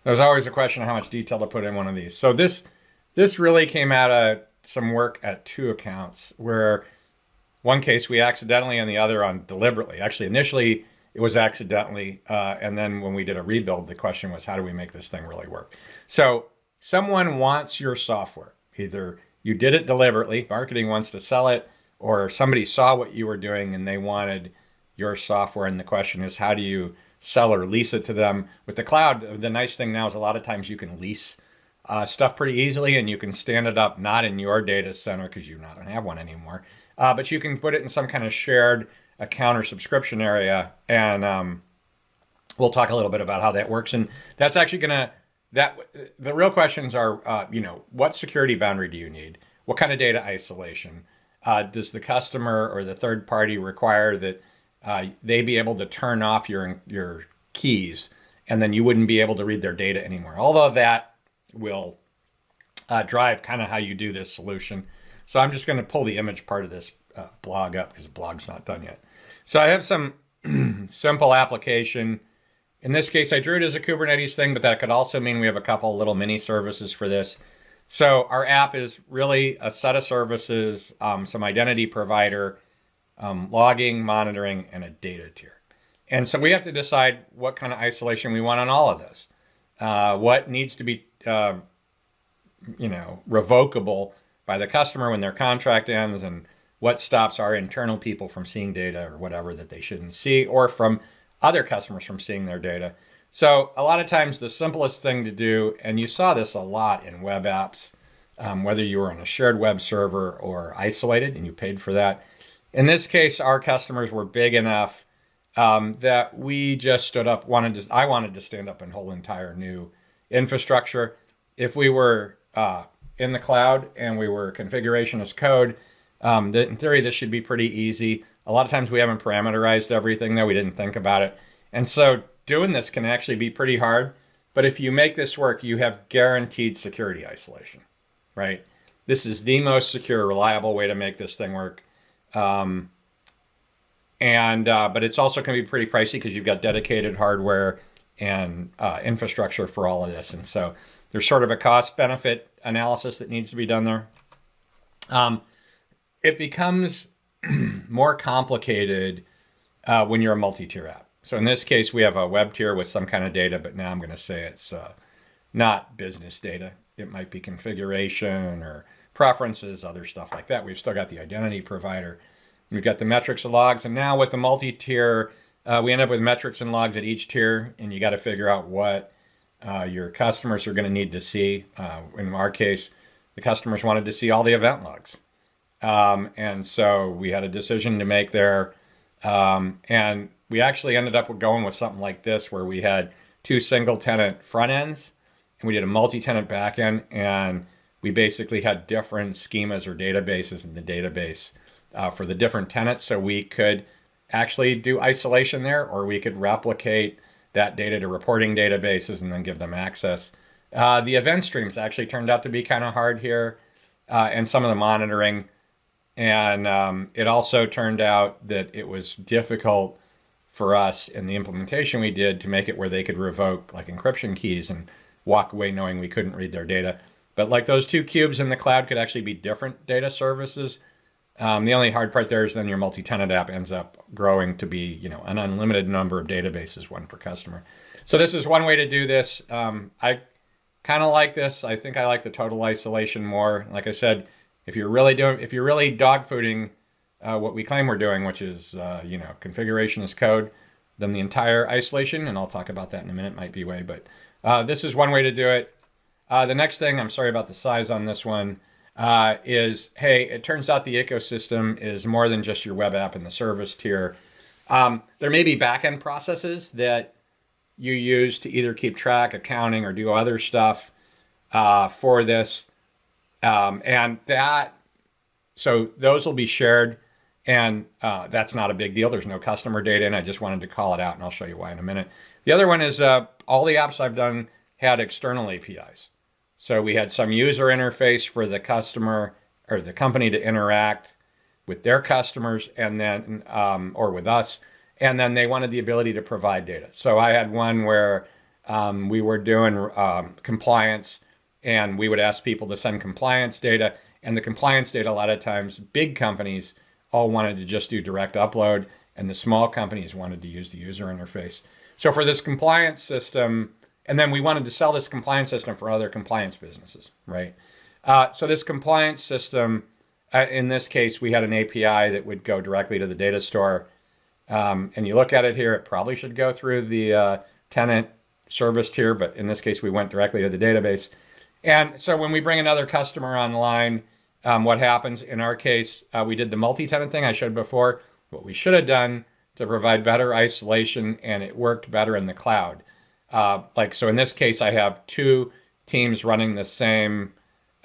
There's always a question of how much detail to put in one of these. So this really came out of some work at two accounts where one case we accidentally and the other on deliberately. Actually, initially it was accidentally, and then when we did a rebuild, the question was how do we make this thing really work? So someone wants your software. Either you did it deliberately, marketing wants to sell it, or somebody saw what you were doing and they wanted your software. And the question is, how do you sell or lease it to them? With the cloud, the nice thing now is a lot of times you can lease stuff pretty easily, and you can stand it up not in your data center because you not don't have one anymore, but you can put it in some kind of shared account or subscription area, and we'll talk a little bit about how that works. And that's actually gonna that the real questions are, what security boundary do you need? What kind of data isolation? Does the customer or the third party require that they be able to turn off your keys, and then you wouldn't be able to read their data anymore? Although that will drive kind of how you do this solution. So I'm just going to pull the image part of this blog up because the blog's not done yet. So I have some simple application. In this case, I drew it as a Kubernetes thing, but that could also mean we have a couple little mini services for this. So our app is really a set of services, some identity provider, logging, monitoring, and a data tier. And so we have to decide what kind of isolation we want on all of this. What needs to be, revocable by the customer when their contract ends, and what stops our internal people from seeing data or whatever that they shouldn't see, or from other customers from seeing their data. So a lot of times the simplest thing to do, and you saw this a lot in web apps, whether you were on a shared web server or isolated and you paid for that. In this case, our customers were big enough that we just stood up, I wanted to stand up a whole entire new infrastructure. If we were in the cloud and we were configuration as code, in theory, this should be pretty easy. A lot of times we haven't parameterized everything, though. We didn't think about it. And so doing this can actually be pretty hard. But if you make this work, you have guaranteed security isolation, right? This is the most secure, reliable way to make this thing work. But it's also going to be pretty pricey because you've got dedicated hardware and infrastructure for all of this. And so there's sort of a cost benefit analysis that needs to be done there. It becomes more complicated when you're a multi-tier app. So in this case, we have a web tier with some kind of data, but now I'm going to say it's not business data. It might be configuration or preferences, other stuff like that. We've still got the identity provider. We've got the metrics and logs. And now with the multi-tier, we end up with metrics and logs at each tier, and you got to figure out what your customers are going to need to see. In our case, the customers wanted to see all the event logs. And so we had a decision to make there. And we actually ended up going with something like this, where we had two single-tenant front ends, and we did a multi-tenant back end, and we basically had different schemas or databases in the database for the different tenants. So we could actually do isolation there, or we could replicate that data to reporting databases and then give them access. The event streams actually turned out to be kind of hard here, and some of the monitoring. And it also turned out that it was difficult for us in the implementation we did to make it where they could revoke like encryption keys and walk away knowing we couldn't read their data. But like those two cubes in the cloud could actually be different data services. The only hard part there is then your multi-tenant app ends up growing to be, an unlimited number of databases, one per customer. So this is one way to do this. I kind of like this. I think I like the total isolation more. Like I said, if you're really dogfooding what we claim we're doing, which is configuration as code, then the entire isolation, and I'll talk about that in a minute, might be way. But this is one way to do it. The next thing, I'm sorry about the size on this one, is, hey, it turns out the ecosystem is more than just your web app and the service tier. There may be backend processes that you use to either keep track, accounting, or do other stuff for this. So those will be shared, and that's not a big deal. There's no customer data, and I just wanted to call it out, and I'll show you why in a minute. The other one is all the apps I've done had external APIs. So we had some user interface for the customer or the company to interact with their customers, and then or with us, and then they wanted the ability to provide data. So I had one where We were doing compliance, and we would ask people to send compliance data. And the compliance data, a lot of times, big companies all wanted to just do direct upload, and the small companies wanted to use the user interface. So for this compliance system, and then we wanted to sell this compliance system for other compliance businesses, right? So this compliance system, in this case, we had an API that would go directly to the data store. And you look at it here, it probably should go through the tenant service tier, but in this case, we went directly to the database. And so when we bring another customer online, what happens in our case, we did the multi-tenant thing I showed before. What we should have done to provide better isolation, and it worked better in the cloud. So in this case, I have two teams running the same,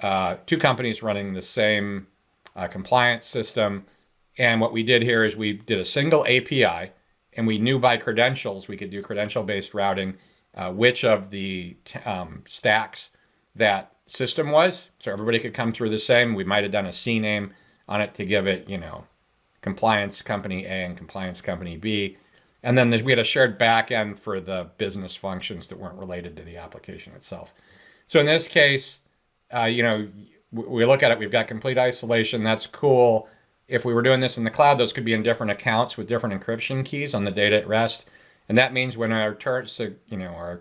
two companies running the same compliance system. And what we did here is we did a single API, and we knew by credentials, we could do credential-based routing, which of the stacks that system was. So everybody could come through the same. We might have done a CNAME on it to give it, compliance company A and compliance company B. And then we had a shared backend for the business functions that weren't related to the application itself. So in this case, we look at it, we've got complete isolation. That's cool. If we were doing this in the cloud, those could be in different accounts with different encryption keys on the data at rest. And that means when our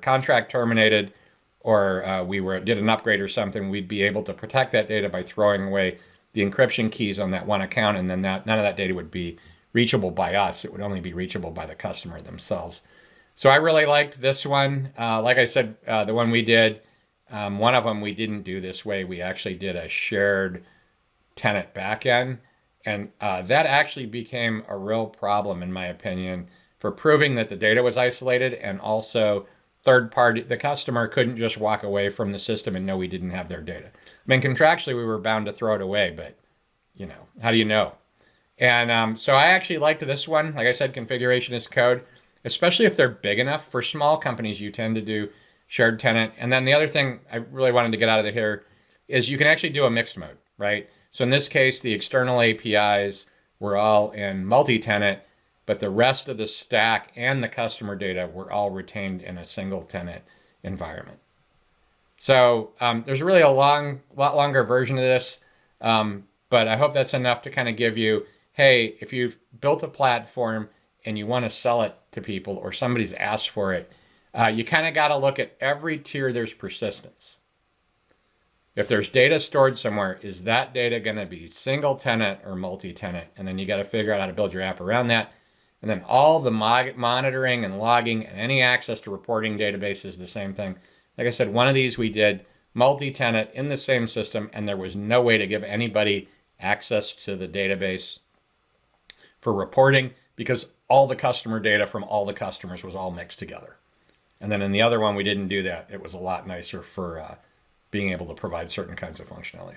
contract terminated, or we did an upgrade or something, we'd be able to protect that data by throwing away the encryption keys on that one account, and then none of that data would be reachable by us. It would only be reachable by the customer themselves. So I really liked this one. Like I said, the one we did, one of them we didn't do this way. We actually did a shared tenant backend, and that actually became a real problem, in my opinion, for proving that the data was isolated, and also third party, the customer couldn't just walk away from the system and know we didn't have their data. I mean, contractually, we were bound to throw it away, but how do you know? And so I actually liked this one. Like I said, configuration is code, especially if they're big enough. For small companies, you tend to do shared tenant. And then the other thing I really wanted to get out of here is you can actually do a mixed mode, right? So in this case, the external APIs were all in multi-tenant, but the rest of the stack and the customer data were all retained in a single tenant environment. So there's really a lot longer version of this, but I hope that's enough to kind of give you, hey, if you've built a platform and you want to sell it to people, or somebody's asked for it, you kind of got to look at every tier there's persistence. If there's data stored somewhere, is that data going to be single tenant or multi-tenant? And then you got to figure out how to build your app around that. And then all the monitoring and logging and any access to reporting database is the same thing. Like I said, one of these we did multi-tenant in the same system, and there was no way to give anybody access to the database for reporting because all the customer data from all the customers was all mixed together. And then in the other one, we didn't do that. It was a lot nicer for being able to provide certain kinds of functionality.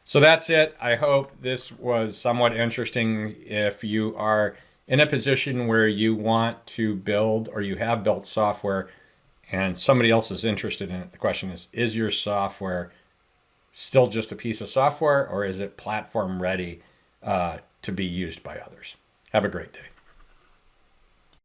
So that's it. I hope this was somewhat interesting. If you are in a position where you want to build, or you have built software and somebody else is interested in it, the question is your software still just a piece of software, or is it platform ready to be used by others? Have a great day.